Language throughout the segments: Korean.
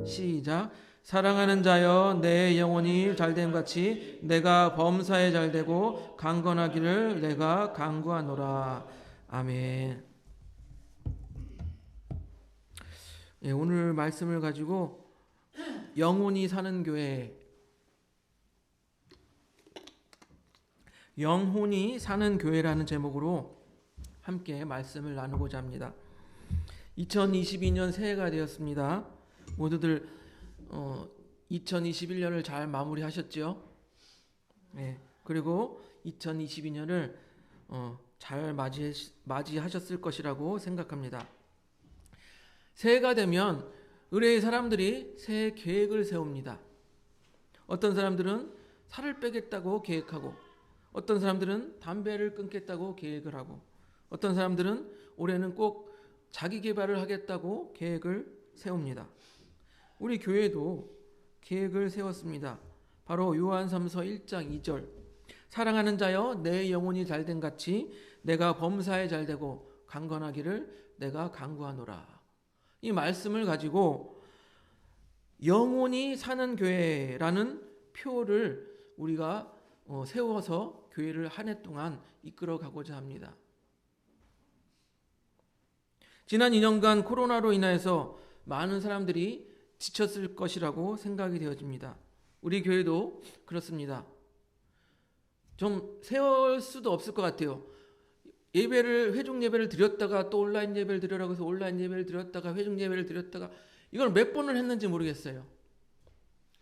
시작. 사랑하는 자여, 내 영혼이 잘됨 같이 내가 범사에 잘되고 강건하기를 내가 간구하노라. 아멘. 예, 오늘 말씀을 가지고 영혼이 사는 교회, 영혼이 사는 교회라는 제목으로 함께 말씀을 나누고자 합니다. 2022년 새해가 되었습니다. 모두들 2021년을 잘 마무리하셨죠? 네, 그리고 2022년을 잘 맞이하셨을 것이라고 생각합니다. 새해가 되면 의뢰의 사람들이 새해 계획을 세웁니다. 어떤 사람들은 살을 빼겠다고 계획하고, 어떤 사람들은 담배를 끊겠다고 계획을 하고, 어떤 사람들은 올해는 꼭 자기 개발을 하겠다고 계획을 세웁니다. 우리 교회도 계획을 세웠습니다. 바로 요한삼서 1장 2절. 사랑하는 자여, 내 영혼이 잘된 같이 내가 범사에 잘되고 강건하기를 내가 간구하노라. 이 말씀을 가지고 영혼이 사는 교회라는 표를 우리가 세워서 교회를 한 해 동안 이끌어 가고자 합니다. 지난 2년간 코로나로 인해서 많은 사람들이 지쳤을 것이라고 생각이 되어집니다. 우리 교회도 그렇습니다. 좀 세울 수도 없을 것 같아요. 회중 예배를 드렸다가 또 온라인 예배를 드려라고 해서 온라인 예배를 드렸다가 회중 예배를 드렸다가 이걸 몇 번을 했는지 모르겠어요.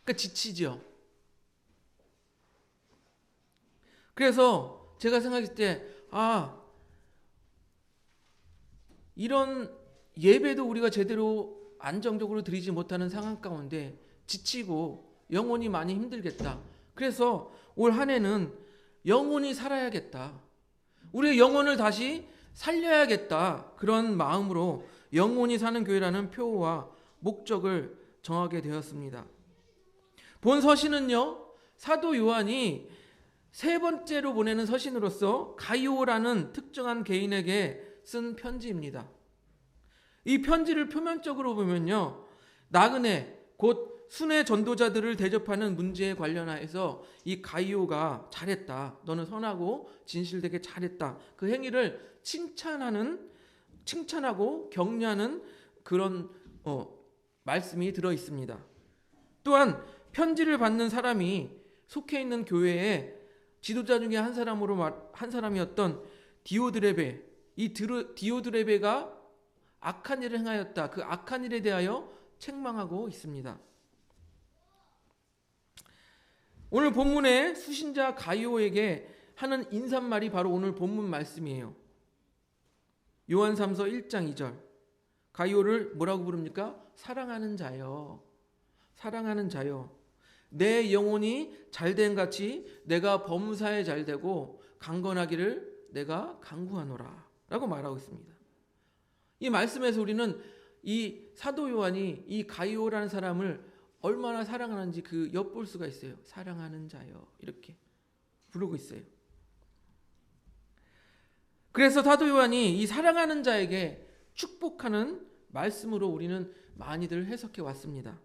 그러니까 지치죠. 그래서 제가 생각했을 때 이런 예배도 우리가 제대로 안정적으로 드리지 못하는 상황 가운데 지치고 영혼이 많이 힘들겠다. 그래서 올 한 해는 영혼이 살아야겠다. 우리의 영혼을 다시 살려야겠다. 그런 마음으로 영혼이 사는 교회라는 표와 목적을 정하게 되었습니다. 본 서신은요, 사도 요한이 세 번째로 보내는 서신으로서 가이오라는 특정한 개인에게 쓴 편지입니다. 이 편지를 표면적으로 보면요, 나그네 곧 순회 전도자들을 대접하는 문제에 관련하여서 이 가이오가 잘했다, 너는 선하고 진실되게 잘했다, 그 행위를 칭찬하고 격려하는 그런 말씀이 들어 있습니다. 또한 편지를 받는 사람이 속해 있는 교회의 지도자 중에 한 사람이었던 디오드레베, 이 디오드레베가 악한 일을 행하였다, 그 악한 일에 대하여 책망하고 있습니다. 오늘 본문의 수신자 가이오에게 하는 인사말이 바로 오늘 본문 말씀이에요. 요한삼서 1장 2절. 가이오를 뭐라고 부릅니까? 사랑하는 자여. 사랑하는 자여. 내 영혼이 잘된 같이 내가 범사에 잘되고 강건하기를 내가 간구하노라. 라고 말하고 있습니다. 이 말씀에서 우리는 이 사도 요한이 이 가이오라는 사람을 얼마나 사랑하는지 엿볼 수가 있어요. 사랑하는 자여, 이렇게 부르고 있어요. 그래서 사도 요한이 이 사랑하는 자에게 축복하는 말씀으로 우리는 많이들 해석해 왔습니다.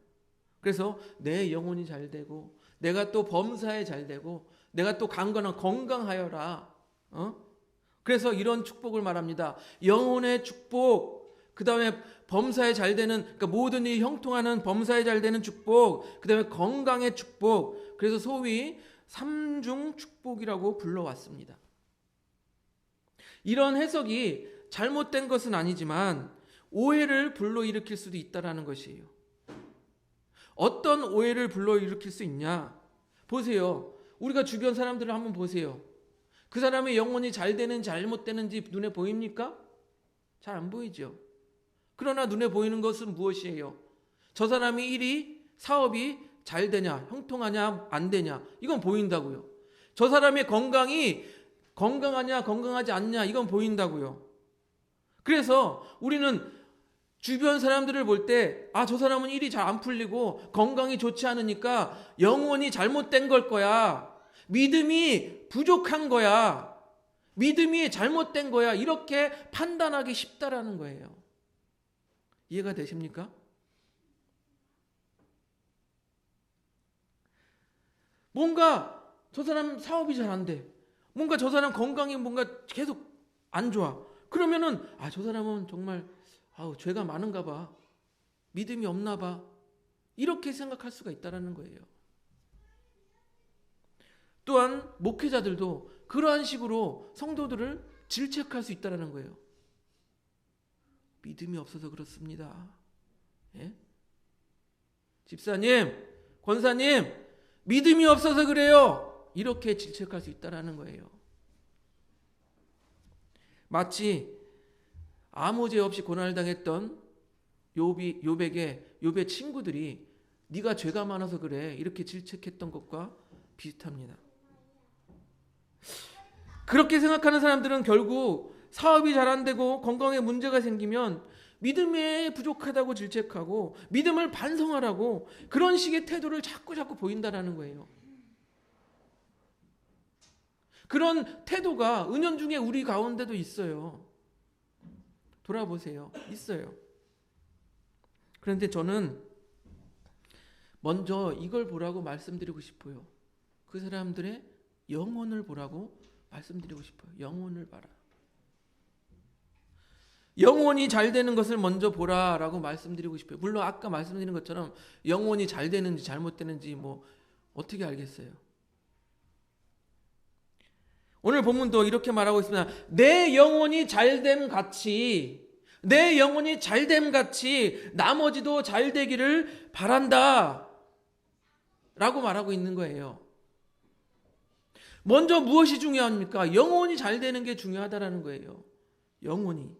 그래서 내 영혼이 잘되고 내가 또 범사에 잘되고 내가 또 건강하여라. 그래서 이런 축복을 말합니다. 영혼의 축복, 그 다음에 범사에 잘되는, 그러니까 모든 일이 형통하는 범사에 잘되는 축복, 그 다음에 건강의 축복, 그래서 소위 삼중 축복이라고 불러왔습니다. 이런 해석이 잘못된 것은 아니지만 오해를 불러일으킬 수도 있다는 것이에요. 어떤 오해를 불러일으킬 수 있냐? 보세요. 우리가 주변 사람들을 한번 보세요. 그 사람의 영혼이 잘 되는지 잘못되는지 눈에 보입니까? 잘 안 보이죠. 그러나 눈에 보이는 것은 무엇이에요? 저 사람이 일이, 사업이 잘 되냐, 형통하냐, 안 되냐, 이건 보인다고요. 저 사람의 건강이 건강하냐, 건강하지 않냐, 이건 보인다고요. 그래서 우리는 주변 사람들을 볼 때, 저 사람은 일이 잘 안 풀리고 건강이 좋지 않으니까 영혼이 잘못된 걸 거야. 믿음이 부족한 거야. 믿음이 잘못된 거야. 이렇게 판단하기 쉽다라는 거예요. 이해가 되십니까? 뭔가 저 사람 사업이 잘 안 돼. 뭔가 저 사람 건강이 뭔가 계속 안 좋아. 그러면은 저 사람은 정말 죄가 많은가 봐. 믿음이 없나 봐. 이렇게 생각할 수가 있다라는 거예요. 또한 목회자들도 그러한 식으로 성도들을 질책할 수 있다라는 거예요. 믿음이 없어서 그렇습니다. 예? 집사님, 권사님, 믿음이 없어서 그래요. 이렇게 질책할 수 있다라는 거예요. 마치 아무 죄 없이 고난을 당했던 욥의 친구들이 네가 죄가 많아서 그래 이렇게 질책했던 것과 비슷합니다. 그렇게 생각하는 사람들은 결국 사업이 잘 안 되고 건강에 문제가 생기면 믿음에 부족하다고 질책하고 믿음을 반성하라고 그런 식의 태도를 자꾸 보인다라는 거예요. 그런 태도가 은연중에 우리 가운데도 있어요. 돌아보세요. 있어요. 그런데 저는 먼저 이걸 보라고 말씀드리고 싶어요. 그 사람들의 영혼을 보라고 말씀드리고 싶어요. 영혼을 봐라. 영혼이 잘 되는 것을 먼저 보라라고 말씀드리고 싶어요. 물론 아까 말씀드린 것처럼 영혼이 잘 되는지 잘못되는지 어떻게 알겠어요? 오늘 본문도 이렇게 말하고 있습니다. 내 영혼이 잘됨 같이 나머지도 잘 되기를 바란다 라고 말하고 있는 거예요. 먼저 무엇이 중요합니까? 영혼이 잘 되는 게 중요하다라는 거예요. 영혼이.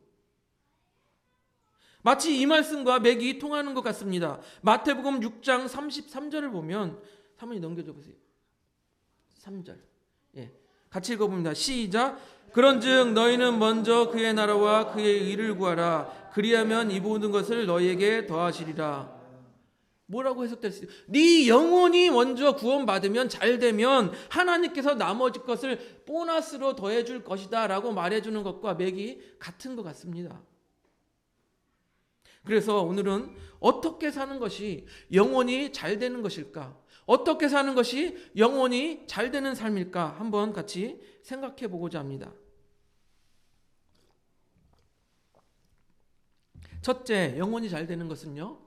마치 이 말씀과 맥이 통하는 것 같습니다. 마태복음 6장 33절을 보면 사모님 넘겨줘 보세요. 3절. 같이 읽어봅니다. 시작. 그런즉 너희는 먼저 그의 나라와 그의 의를 구하라. 그리하면 이 모든 것을 너희에게 더하시리라. 뭐라고 해석될 수 있어요? 네 영혼이 먼저 구원받으면 잘되면 하나님께서 나머지 것을 보너스로 더해줄 것이다 라고 말해주는 것과 맥이 같은 것 같습니다. 그래서 오늘은 어떻게 사는 것이 영혼이 잘 되는 것일까? 어떻게 사는 것이 영혼이 잘 되는 삶일까? 한번 같이 생각해 보고자 합니다. 첫째, 영혼이 잘 되는 것은요,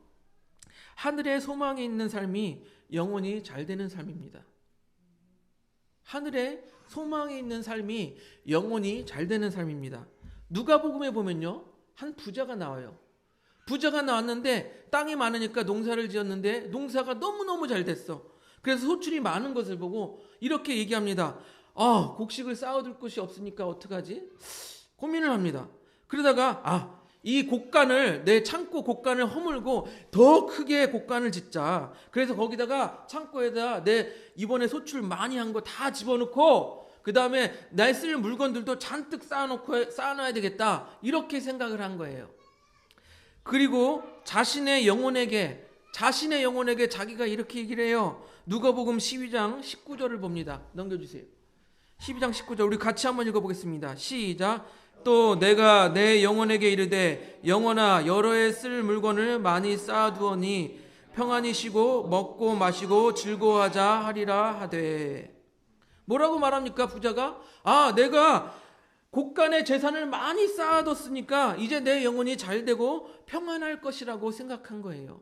하늘에 소망이 있는 삶이 영혼이 잘 되는 삶입니다. 하늘에 소망이 있는 삶이 영혼이 잘 되는 삶입니다. 누가복음에 보면요, 한 부자가 나와요. 부자가 나왔는데 땅이 많으니까 농사를 지었는데 농사가 너무너무 잘 됐어. 그래서 소출이 많은 것을 보고 이렇게 얘기합니다. 곡식을 쌓아둘 곳이 없으니까 어떡하지? 고민을 합니다. 그러다가 이 곡간을, 내 창고 곡간을 허물고 더 크게 곡간을 짓자. 그래서 거기다가 창고에다 내 이번에 소출 많이 한 거 다 집어넣고 그 다음에 날 쓸 물건들도 잔뜩 쌓아놔야 되겠다. 이렇게 생각을 한 거예요. 그리고 자신의 영혼에게 자기가 이렇게 얘기를 해요. 누가복음 12장 19절을 봅니다. 넘겨주세요. 12장 19절 우리 같이 한번 읽어보겠습니다. 시작. 또 내가 내 영혼에게 이르되 영혼아 여러 해 쓸 물건을 많이 쌓아두었니 평안히 쉬고 먹고 마시고 즐거워하자 하리라 하되. 뭐라고 말합니까? 부자가 내가 곳간에 재산을 많이 쌓아뒀으니까 이제 내 영혼이 잘 되고 평안할 것이라고 생각한 거예요.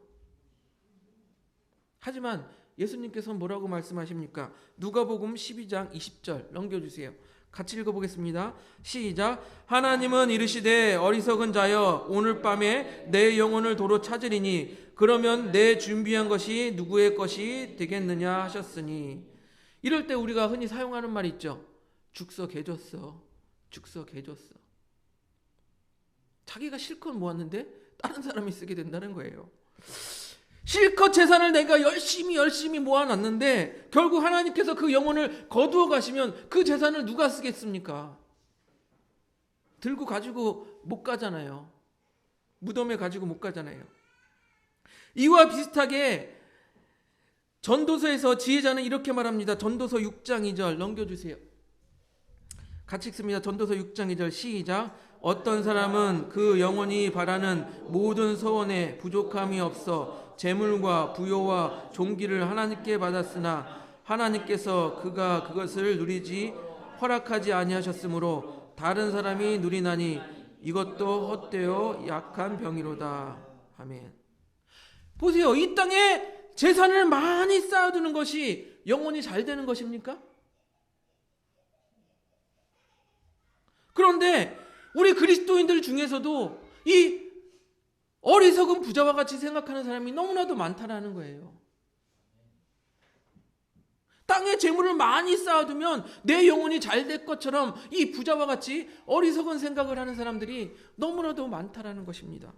하지만 예수님께서는 뭐라고 말씀하십니까? 누가복음 12장 20절 넘겨주세요. 같이 읽어보겠습니다. 시작. 하나님은 이르시되 어리석은 자여 오늘 밤에 내 영혼을 도로 찾으리니 그러면 내 준비한 것이 누구의 것이 되겠느냐 하셨으니. 이럴 때 우리가 흔히 사용하는 말 있죠. 죽석해줬어. 자기가 실컷 모았는데 다른 사람이 쓰게 된다는 거예요. 실컷 재산을 내가 열심히 모아놨는데 결국 하나님께서 그 영혼을 거두어 가시면 그 재산을 누가 쓰겠습니까? 들고 가지고 못 가잖아요. 무덤에 가지고 못 가잖아요. 이와 비슷하게 전도서에서 지혜자는 이렇게 말합니다. 전도서 6장 2절 넘겨주세요. 같이 읽습니다. 전도서 6장 2절 시작. 어떤 사람은 그 영혼이 바라는 모든 소원에 부족함이 없어 재물과 부요와 존귀를 하나님께 받았으나 하나님께서 그가 그것을 누리지 허락하지 아니하셨으므로 다른 사람이 누리나니 이것도 헛되어 약한 병이로다. 아멘. 보세요. 이 땅에 재산을 많이 쌓아두는 것이 영혼이 잘 되는 것입니까? 그런데 우리 그리스도인들 중에서도 이 어리석은 부자와 같이 생각하는 사람이 너무나도 많다라는 거예요. 땅에 재물을 많이 쌓아두면 내 영혼이 잘 될 것처럼 이 부자와 같이 어리석은 생각을 하는 사람들이 너무나도 많다라는 것입니다.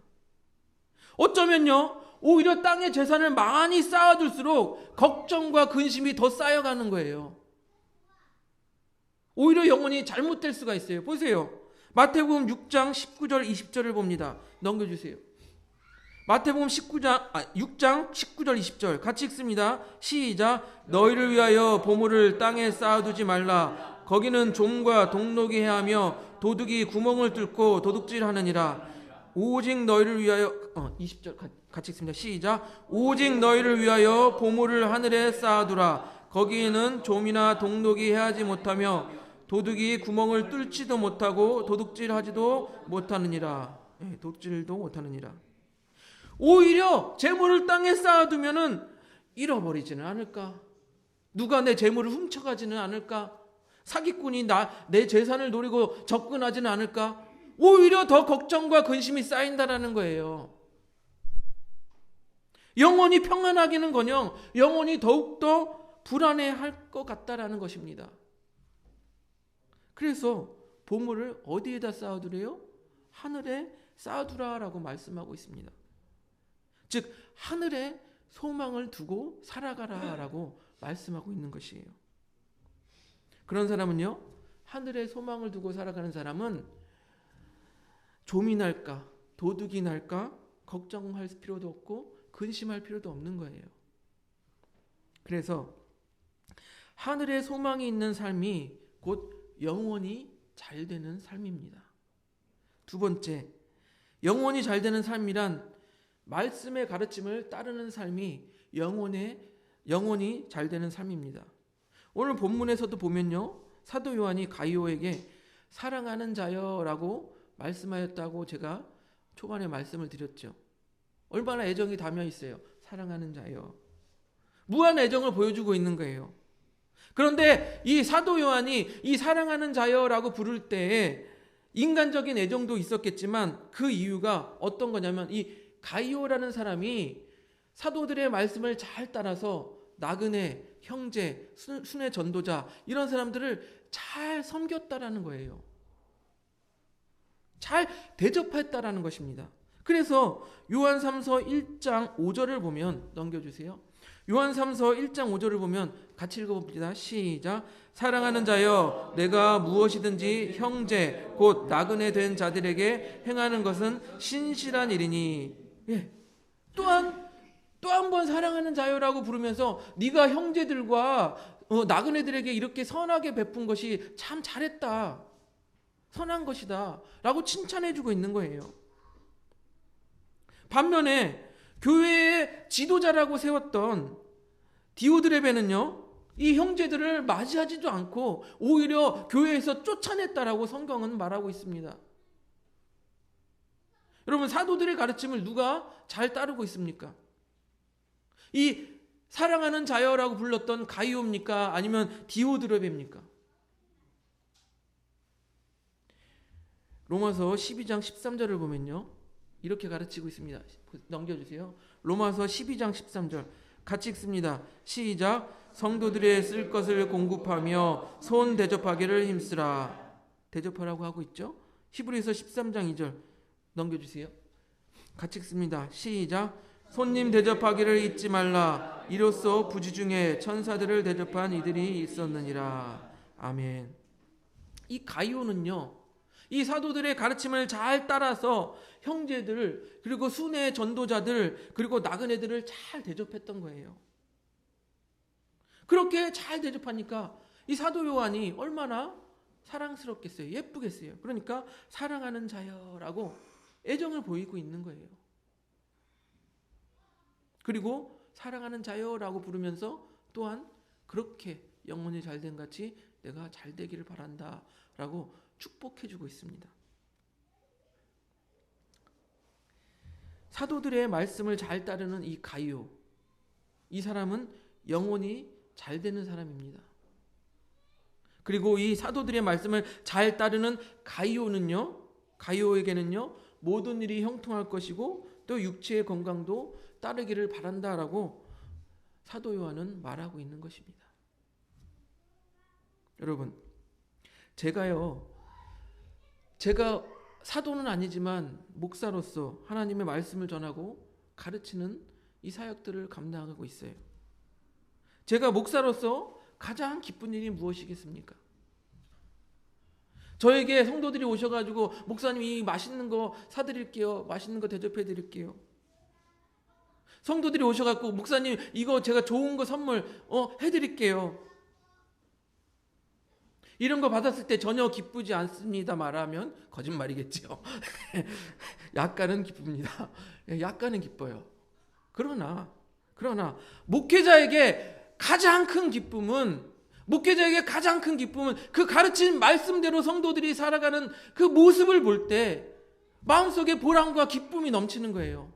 어쩌면요, 오히려 땅에 재산을 많이 쌓아둘수록 걱정과 근심이 더 쌓여가는 거예요. 오히려 영혼이 잘못될 수가 있어요. 보세요. 마태복음 6장 19절 20절을 봅니다. 넘겨주세요. 마태복음 6장 19절 20절 같이 읽습니다. 시작. 너희를 위하여 보물을 땅에 쌓아두지 말라. 거기는 좀과 동록이 해하며 도둑이 구멍을 뚫고 도둑질하느니라. 오직 너희를 위하여 20절 같이 읽습니다. 시작. 오직 너희를 위하여 보물을 하늘에 쌓아두라. 거기에는 좀이나 동록이 해하지 못하며 도둑이 구멍을 뚫지도 못하고 도둑질하지도 못하느니라. 도둑질도 못하느니라. 오히려 재물을 땅에 쌓아두면은 잃어버리지는 않을까? 누가 내 재물을 훔쳐가지는 않을까? 사기꾼이 내 재산을 노리고 접근하지는 않을까? 오히려 더 걱정과 근심이 쌓인다라는 거예요. 영혼이 평안하기는커녕 영혼이 더욱더 불안해할 것 같다라는 것입니다. 그래서 보물을 어디에다 쌓아두래요? 하늘에 쌓아두라라고 말씀하고 있습니다. 즉 하늘에 소망을 두고 살아가라라고 말씀하고 있는 것이에요. 그런 사람은요, 하늘에 소망을 두고 살아가는 사람은 좀이 날까 도둑이 날까 걱정할 필요도 없고 근심할 필요도 없는 거예요. 그래서 하늘에 소망이 있는 삶이 곧 영혼이 잘 되는 삶입니다. 두 번째, 영혼이 잘 되는 삶이란 말씀의 가르침을 따르는 삶이 영혼이 잘 되는 삶입니다. 오늘 본문에서도 보면요, 사도 요한이 가이오에게 사랑하는 자여라고 말씀하였다고 제가 초반에 말씀을 드렸죠. 얼마나 애정이 담겨 있어요. 사랑하는 자여. 무한 애정을 보여주고 있는 거예요. 그런데 이 사도 요한이 이 사랑하는 자여라고 부를 때에 인간적인 애정도 있었겠지만 그 이유가 어떤 거냐면 이 가이오라는 사람이 사도들의 말씀을 잘 따라서 나그네, 형제, 순회 전도자 이런 사람들을 잘 섬겼다라는 거예요. 잘 대접했다라는 것입니다. 그래서 요한3서 1장 5절을 보면 넘겨주세요. 요한3서 1장 5절을 보면 같이 읽어봅니다. 시작. 사랑하는 자여, 내가 무엇이든지 형제 곧 나그네 된 자들에게 행하는 것은 신실한 일이니. 또 한 번 사랑하는 자여라고 부르면서 네가 형제들과 나그네들에게 이렇게 선하게 베푼 것이 참 잘했다, 선한 것이다 라고 칭찬해주고 있는 거예요. 반면에 교회의 지도자라고 세웠던 디오드레베는요, 이 형제들을 맞이하지도 않고 오히려 교회에서 쫓아냈다라고 성경은 말하고 있습니다. 여러분, 사도들의 가르침을 누가 잘 따르고 있습니까? 이 사랑하는 자여라고 불렀던 가이오입니까? 아니면 디오드레베입니까? 로마서 12장 13절을 보면요, 이렇게 가르치고 있습니다. 넘겨주세요. 로마서 12장 13절 같이 읽습니다. 시작. 성도들의 쓸 것을 공급하며 손 대접하기를 힘쓰라. 대접하라고 하고 있죠. 히브리서 13장 2절 넘겨주세요. 같이 읽습니다. 시작. 손님 대접하기를 잊지 말라. 이로써 부지 중에 천사들을 대접한 이들이 있었느니라. 아멘. 이 가이오는요, 이 사도들의 가르침을 잘 따라서 형제들, 그리고 순회 전도자들, 그리고 나그네들을 잘 대접했던 거예요. 그렇게 잘 대접하니까 이 사도 요한이 얼마나 사랑스럽겠어요? 예쁘겠어요? 그러니까 사랑하는 자여라고 애정을 보이고 있는 거예요. 그리고 사랑하는 자여라고 부르면서 또한 그렇게 영혼이 잘된 같이 내가 잘 되기를 바란다 라고 축복해주고 있습니다. 사도들의 말씀을 잘 따르는 이 가이오, 이 사람은 영혼이 잘 되는 사람입니다. 그리고 이 사도들의 말씀을 잘 따르는 가이오에게는요 모든 일이 형통할 것이고 또 육체의 건강도 따르기를 바란다라고 사도 요한은 말하고 있는 것입니다. 여러분, 제가 사도는 아니지만 목사로서 하나님의 말씀을 전하고 가르치는 이 사역들을 감당하고 있어요. 제가 목사로서 가장 기쁜 일이 무엇이겠습니까? 저에게 성도들이 오셔가지고 목사님 이 맛있는 거 사드릴게요. 맛있는 거 대접해드릴게요. 성도들이 오셔가지고 목사님 이거 제가 좋은 거 선물 해드릴게요. 이런 거 받았을 때 전혀 기쁘지 않습니다 말하면 거짓말이겠죠. 약간은 기쁩니다. 약간은 기뻐요. 그러나 목회자에게 가장 큰 기쁨은 그 가르친 말씀대로 성도들이 살아가는 그 모습을 볼 때 마음속에 보람과 기쁨이 넘치는 거예요.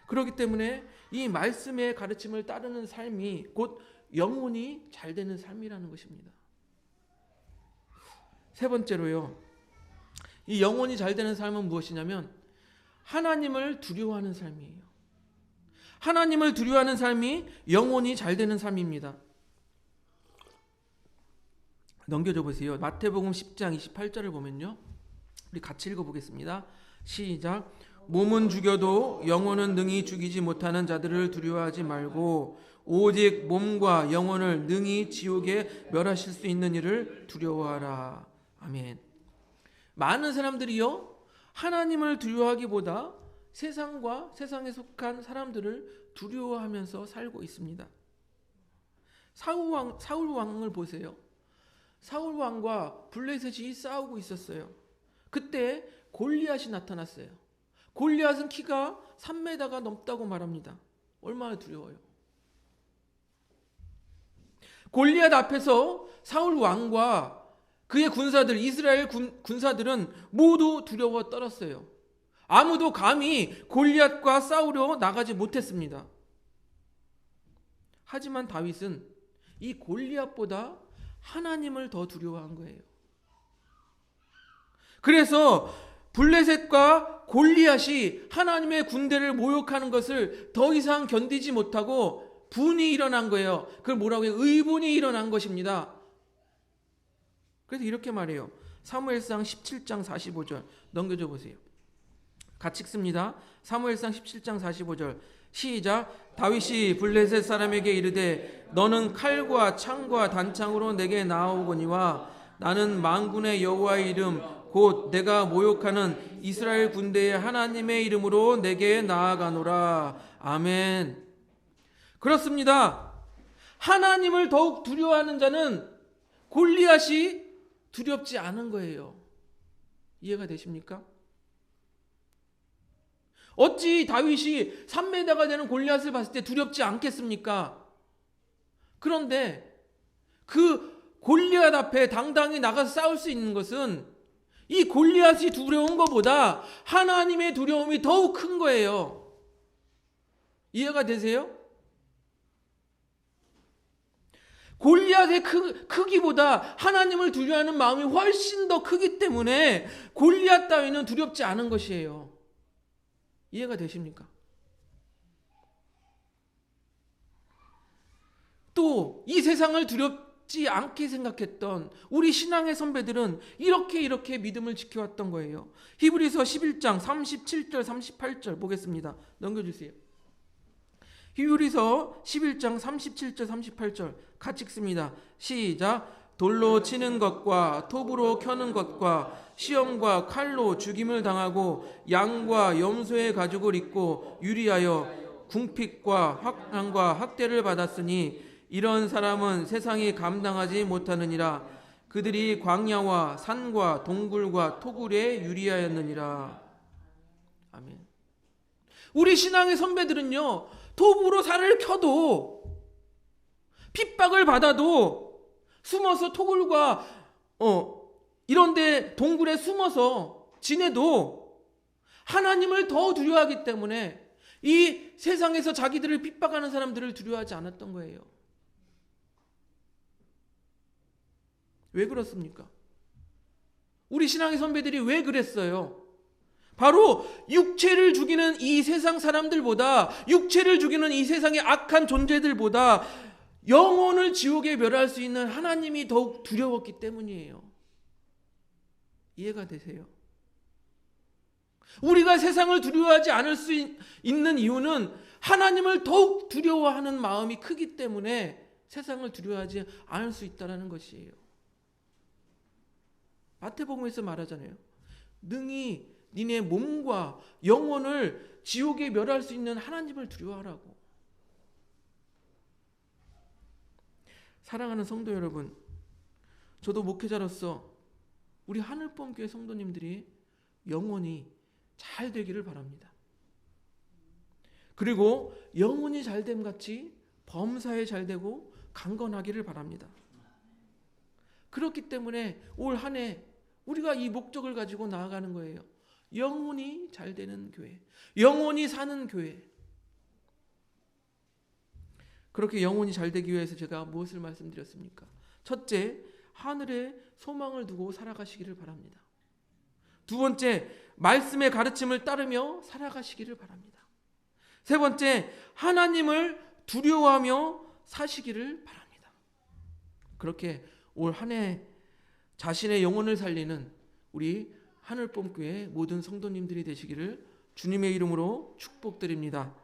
그렇기 때문에 이 말씀의 가르침을 따르는 삶이 곧 영혼이 잘 되는 삶이라는 것입니다. 세 번째로요. 이 영혼이 잘 되는 삶은 무엇이냐면 하나님을 두려워하는 삶이에요. 하나님을 두려워하는 삶이 영혼이 잘 되는 삶입니다. 넘겨줘 보세요. 마태복음 10장 28절을 보면요. 우리 같이 읽어보겠습니다. 시작. 몸은 죽여도 영혼은 능히 죽이지 못하는 자들을 두려워하지 말고 오직 몸과 영혼을 능히 지옥에 멸하실 수 있는 이를 두려워하라. 아멘. 많은 사람들이요 하나님을 두려워하기보다 세상과 세상에 속한 사람들을 두려워하면서 살고 있습니다. 사울 왕을 보세요. 사울 왕과 블레셋이 싸우고 있었어요. 그때 골리앗이 나타났어요. 골리앗은 키가 3m가 넘다고 말합니다. 얼마나 두려워요. 골리앗 앞에서 사울 왕과 그의 군사들, 이스라엘 군사들은 모두 두려워 떨었어요. 아무도 감히 골리앗과 싸우려 나가지 못했습니다. 하지만 다윗은 이 골리앗보다 하나님을 더 두려워한 거예요. 그래서 블레셋과 골리앗이 하나님의 군대를 모욕하는 것을 더 이상 견디지 못하고 분이 일어난 거예요. 그걸 뭐라고 해요? 의분이 일어난 것입니다. 그래서 이렇게 말해요. 사무엘상 17장 45절 넘겨줘 보세요. 같이 읽습니다. 사무엘상 17장 45절 시작. 다윗이 블레셋 사람에게 이르되 너는 칼과 창과 단창으로 내게 나아오거니와 나는 만군의 여호와의 이름 곧 내가 모욕하는 이스라엘 군대의 하나님의 이름으로 내게 나아가노라. 아멘. 그렇습니다. 하나님을 더욱 두려워하는 자는 골리앗이 두렵지 않은 거예요. 이해가 되십니까? 어찌 다윗이 3m가 되는 골리앗을 봤을 때 두렵지 않겠습니까? 그런데 그 골리앗 앞에 당당히 나가서 싸울 수 있는 것은 이 골리앗이 두려운 것보다 하나님의 두려움이 더욱 큰 거예요. 이해가 되세요? 골리앗의 크기보다 하나님을 두려워하는 마음이 훨씬 더 크기 때문에 골리앗 따위는 두렵지 않은 것이에요. 이해가 되십니까? 또 이 세상을 두렵지 않게 생각했던 우리 신앙의 선배들은 이렇게 믿음을 지켜왔던 거예요. 히브리서 11장 37절 38절 보겠습니다. 넘겨주세요. 히브리서 11장 37절 38절 같이 읽습니다. 시작. 돌로 치는 것과 톱으로 켜는 것과 시험과 칼로 죽임을 당하고 양과 염소의 가죽을 입고 유리하여 궁핍과 학난과 학대를 받았으니 이런 사람은 세상이 감당하지 못하느니라. 그들이 광야와 산과 동굴과 토굴에 유리하였느니라. 아멘. 우리 신앙의 선배들은요, 도구로 살을 켜도, 핍박을 받아도, 숨어서 토굴과 이런데 동굴에 숨어서 지내도 하나님을 더 두려워하기 때문에 이 세상에서 자기들을 핍박하는 사람들을 두려워하지 않았던 거예요. 왜 그렇습니까? 우리 신앙의 선배들이 왜 그랬어요? 바로 육체를 죽이는 이 세상 사람들보다, 육체를 죽이는 이 세상의 악한 존재들보다 영혼을 지옥에 멸할 수 있는 하나님이 더욱 두려웠기 때문이에요. 이해가 되세요? 우리가 세상을 두려워하지 않을 수 있는 이유는 하나님을 더욱 두려워하는 마음이 크기 때문에 세상을 두려워하지 않을 수 있다는 것이에요. 마태복음에서 말하잖아요. 능히 니네 몸과 영혼을 지옥에 멸할 수 있는 하나님을 두려워하라고. 사랑하는 성도 여러분, 저도 목회자로서 우리 하늘봄교회 성도님들이 영혼이 잘 되기를 바랍니다. 그리고 영혼이 잘됨 같이 범사에 잘 되고 강건하기를 바랍니다. 그렇기 때문에 올 한 해 우리가 이 목적을 가지고 나아가는 거예요. 영혼이 잘 되는 교회, 영혼이 사는 교회. 그렇게 영혼이 잘 되기 위해서 제가 무엇을 말씀드렸습니까? 첫째, 하늘에 소망을 두고 살아가시기를 바랍니다. 두 번째, 말씀의 가르침을 따르며 살아가시기를 바랍니다. 세 번째, 하나님을 두려워하며 사시기를 바랍니다. 그렇게 올 한 해 자신의 영혼을 살리는 우리 하늘봄교회 모든 성도님들이 되시기를 주님의 이름으로 축복드립니다.